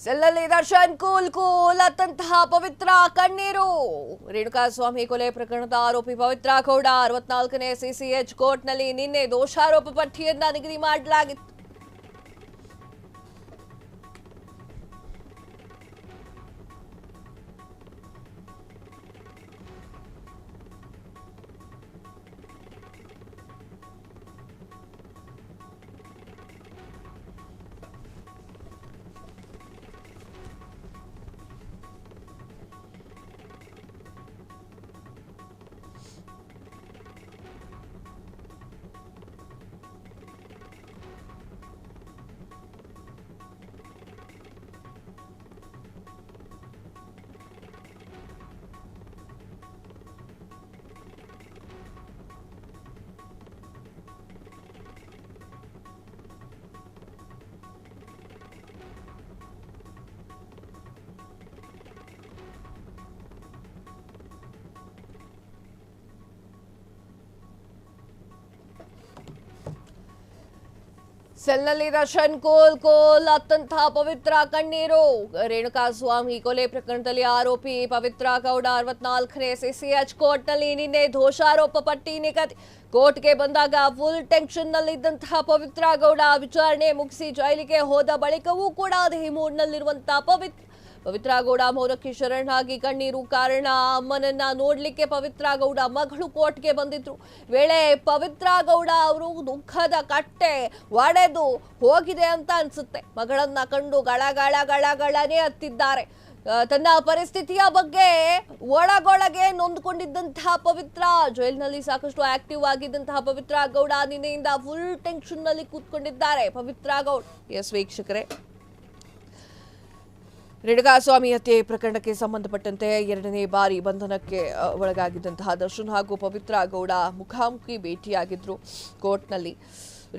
ಸೆಲ್ಲಲ್ಲಿ Darshan cool ಅತ್ತಂತಹ ಪವಿತ್ರ ಕಣ್ಣೀರು. ರೇಣುಕಾಸ್ವಾಮಿ ಕೊಲೆ ಪ್ರಕರಣದ ಆರೋಪಿ ಪವಿತ್ರ ಗೌಡ 64ನೇ ಸಿಸಿಎಚ್ ಕೋರ್ಟ್ನಲ್ಲಿ ನಿನ್ನೆ ದೋಷಾರೋಪ ಪಟ್ಟಿಯನ್ನ ನಿಗದಿ ಮಾಡಲಾಗಿತ್ತು. ಸೆಲ್ನಲ್ಲಿ ದರ್ಶನ್ ಕೂಲ್ ಅತ್ತಂತಹ ಪವಿತ್ರ ಕಣ್ಣೀರು. ರೇಣುಕಾಸ್ವಾಮಿ ಕೊಲೆ ಪ್ರಕರಣದಲ್ಲಿ ಆರೋಪಿ ಪವಿತ್ರ ಗೌಡ 64ನೇ ಸಿಸಿಎಚ್ ಕೋರ್ಟ್ನಲ್ಲಿ ನಿನ್ನೆ ದೋಷಾರೋಪ ಪಟ್ಟಿ ನಿಗದಿ. ಕೋರ್ಟ್ಗೆ ಬಂದಾಗ ಫುಲ್ ಟೆನ್ಷನ್ ನಲ್ಲಿದ್ದಂತಹ ಪವಿತ್ರ ಗೌಡ ವಿಚಾರಣೆ ಮುಗಿಸಿ ಜೈಲಿಗೆ ಹೋದ ಬಳಿಕವೂ ಕೂಡ ಅದೇ ಮೂಡ್ನಲ್ಲಿರುವಂತಹ ಪವಿತ್ರ ಗೌಡ ಮೌನಕ್ಕೆ ಶರಣಾಗಿ ಕಣ್ಣೀರು. ಕಾರಣ, ಅಮ್ಮನನ್ನ ನೋಡ್ಲಿಕ್ಕೆ ಪವಿತ್ರ ಗೌಡ ಮಗಳು ಕೋರ್ಟ್ಗೆ ಬಂದಿದ್ರು. ವೇಳೆ ಪವಿತ್ರ ಗೌಡ ಅವರು ದುಃಖದ ಕಟ್ಟೆ ಒಡೆದು ಹೋಗಿದೆ ಅಂತ ಅನ್ಸುತ್ತೆ. ಮಗಳನ್ನ ಕಂಡು ಗಳಗಳನೇ ಹತ್ತಿದ್ದಾರೆ. ತನ್ನ ಪರಿಸ್ಥಿತಿಯ ಬಗ್ಗೆ ಒಳಗೊಳಗೆ ನೊಂದ್ಕೊಂಡಿದ್ದಂತಹ ಪವಿತ್ರ, ಜೈಲಿನಲ್ಲಿ ಸಾಕಷ್ಟು ಆಕ್ಟಿವ್ ಆಗಿದ್ದಂತಹ ಪವಿತ್ರ ಗೌಡ ನಿನ್ನೆಯಿಂದ ಫುಲ್ ಟೆನ್ಷನ್ ನಲ್ಲಿ ಕೂತ್ಕೊಂಡಿದ್ದಾರೆ. ಪವಿತ್ರ ಗೌಡ. ಎಸ್ ವೀಕ್ಷಕರೇ, ರೇಣುಕಾಸ್ವಾಮಿ ಹತ್ಯೆ ಪ್ರಕರಣಕ್ಕೆ ಸಂಬಂಧಪಟ್ಟಂತೆ 2ನೇ ಬಾರಿ ಬಂಧನಕ್ಕೆ ಒಳಗಾಗಿದ್ದಂತಹ ದರ್ಶನ್ ಹಾಗೂ ಪವಿತ್ರ ಗೌಡ ಮುಖಾಮುಖಿ ಭೇಟಿಯಾಗಿದ್ರು ಕೋರ್ಟ್ನಲ್ಲಿ.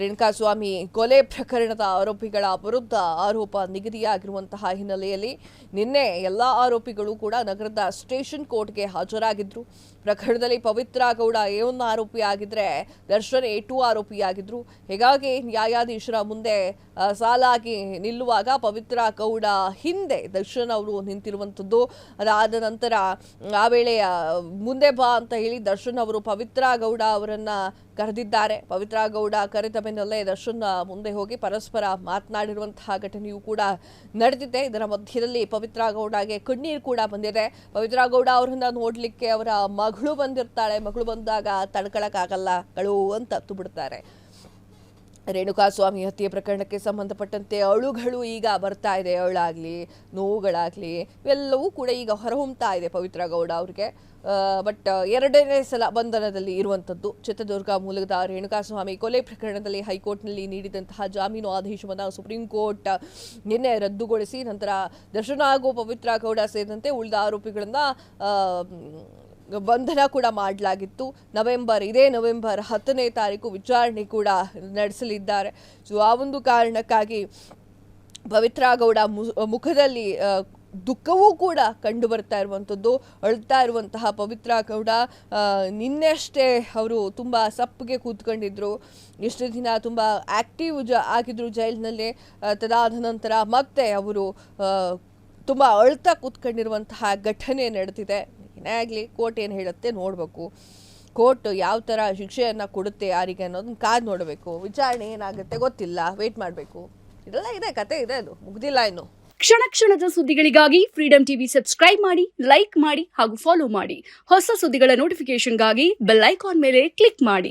ರೇಣುಕಾಸ್ವಾಮಿ ಕೊಲೆ ಪ್ರಕರಣದ ಆರೋಪಿಗಳ ವಿರುದ್ಧ ಆರೋಪ ನಿಗದಿಯಾಗಿರುವಂತಹ ಹಿನ್ನೆಲೆಯಲ್ಲಿ ನಿನ್ನೆ ಎಲ್ಲ ಆರೋಪಿಗಳು ಕೂಡ ನಗರದ ಸ್ಟೇಷನ್ ಕೋರ್ಟ್ಗೆ ಹಾಜರಾಗಿದ್ರು. ಪ್ರಕರಣದಲ್ಲಿ ಪವಿತ್ರ ಗೌಡ A1 ಆರೋಪಿ ಆಗಿದ್ರೆ ದರ್ಶನ್ A2 ಆರೋಪಿಯಾಗಿದ್ರು. ಹೀಗಾಗಿ ನ್ಯಾಯಾಧೀಶರ ಮುಂದೆ ಸಾಲಾಗಿ ನಿಲ್ಲುವಾಗ ಪವಿತ್ರ ಗೌಡ ಹಿಂದೆ ದರ್ಶನ್ ಅವರು ನಿಂತಿರುವಂಥದ್ದು. ಅದಾದ ನಂತರ ಆ ವೇಳೆ ಮುಂದೆ ಬಾ ಅಂತ ಹೇಳಿ ದರ್ಶನ್ ಅವರು ಪವಿತ್ರ ಗೌಡ ಅವರನ್ನ ಕರೆದಿದ್ದಾರೆ. ಪವಿತ್ರ ಗೌಡ ಕರೆದ ಬೆನ್ನಲ್ಲೇ ದರ್ಶನ್ ಮುಂದೆ ಹೋಗಿ ಪರಸ್ಪರ ಮಾತನಾಡಿರುವಂತಹ ಘಟನೆಯೂ ಕೂಡ ನಡೆದಿದೆ. ಇದರ ಮಧ್ಯದಲ್ಲಿ ಪವಿತ್ರ ಗೌಡಗೆ ಕಣ್ಣೀರು ಕೂಡ ಬಂದಿದೆ. ಪವಿತ್ರ ಗೌಡ ಅವರನ್ನ ನೋಡ್ಲಿಕ್ಕೆ ಅವರ ಮಗಳು ಬಂದಿರ್ತಾಳೆ. ಮಗಳು ಬಂದಾಗ ತಡ್ಕೊಳಕ್ಕಾಗಲ್ಲ, ಕಳು ಅಂತ ಹತ್ತು ಬಿಡ್ತಾರೆ. ರೇಣುಕಾಸ್ವಾಮಿ ಹತ್ಯೆ ಪ್ರಕರಣಕ್ಕೆ ಸಂಬಂಧಪಟ್ಟಂತೆ ಅಳುಗಳು ಈಗ ಬರ್ತಾ ಇದೆ. ಅಳಾಗ್ಲಿ, ನೋವುಗಳಾಗ್ಲಿ ಇವೆಲ್ಲವೂ ಕೂಡ ಈಗ ಹೊರಹೊಮ್ತಾ ಇದೆ ಪವಿತ್ರ ಗೌಡ ಅವ್ರಿಗೆ. ಬಟ್ 2ನೇ ಸಲ ಬಂಧನದಲ್ಲಿ ಇರುವಂಥದ್ದು. ಚಿತ್ರದುರ್ಗ ಮೂಲದ ರೇಣುಕಾಸ್ವಾಮಿ ಕೊಲೆ ಪ್ರಕರಣದಲ್ಲಿ ಹೈಕೋರ್ಟ್ನಲ್ಲಿ ನೀಡಿದಂತಹ ಜಾಮೀನು ಆದೇಶವನ್ನು ಸುಪ್ರೀಂ ಕೋರ್ಟ್ ನಿನ್ನೆ ರದ್ದುಗೊಳಿಸಿ ನಂತರ ದರ್ಶನ್ ಹಾಗೂ ಪವಿತ್ರ ಗೌಡ ಸೇರಿದಂತೆ ಉಳಿದ ಆರೋಪಿಗಳನ್ನ ಬಂಧನ ಕೂಡ ಮಾಡಲಾಗಿತ್ತು. ಇದೇ ನವೆಂಬರ್ 10ನೇ ತಾರೀಕು ವಿಚಾರಣೆ ಕೂಡ ನಡೆಸಲಿದ್ದಾರೆ. ಸೊ ಆ ಒಂದು ಕಾರಣಕ್ಕಾಗಿ ಪವಿತ್ರ ಗೌಡ ಮುಖದಲ್ಲಿ ದುಃಖವೂ ಕೂಡ ಕಂಡು ಬರ್ತಾ ಇರುವಂಥದ್ದು. ಅಳ್ತಾ ಇರುವಂತಹ ಪವಿತ್ರ ಗೌಡ ನಿನ್ನೆಷ್ಟೇ ಅವರು ತುಂಬ ಸಪ್ಪಗೆ ಕೂತ್ಕೊಂಡಿದ್ರು. ಇಷ್ಟು ದಿನ ತುಂಬ ಆಕ್ಟಿವ್ ಆಗಿದ್ರು ಜೈಲಿನಲ್ಲಿ. ತದಾದ ನಂತರ ಮತ್ತೆ ಅವರು ತುಂಬ ಅಳ್ತಾ ಕೂತ್ಕೊಂಡಿರುವಂತಹ ಘಟನೆ ನಡೆದಿದೆ. ಏನೇ ಆಗಲಿ, ಕೋರ್ಟ್ ಏನು ಹೇಳುತ್ತೆ ನೋಡಬೇಕು. ಕೋರ್ಟ್ ಯಾವ ಥರ ಶಿಕ್ಷೆಯನ್ನು ಕೊಡುತ್ತೆ ಯಾರಿಗೆ ಅನ್ನೋದನ್ನ ಕಾದು ನೋಡಬೇಕು. ವಿಚಾರಣೆ ಏನಾಗುತ್ತೆ ಗೊತ್ತಿಲ್ಲ, ವೇಟ್ ಮಾಡಬೇಕು. ಇದೆಲ್ಲ ಇದೆ, ಕತೆ ಇದೆ, ಅದು ಮುಗ್ದಿಲ್ಲ ಇನ್ನು. ಕ್ಷಣ ಕ್ಷಣದ ಸುದ್ದಿಗಳಿಗಾಗಿ ಫ್ರೀಡಂ ಟಿವಿ ಸಬ್ಸ್ಕ್ರೈಬ್ ಮಾಡಿ, ಲೈಕ್ ಮಾಡಿ ಹಾಗೂ ಫಾಲೋ ಮಾಡಿ. ಹೊಸ ಸುದ್ದಿಗಳ ನೋಟಿಫಿಕೇಶನ್ಗಾಗಿ ಬೆಲ್ ಐಕಾನ್ ಮೇಲೆ ಕ್ಲಿಕ್ ಮಾಡಿ.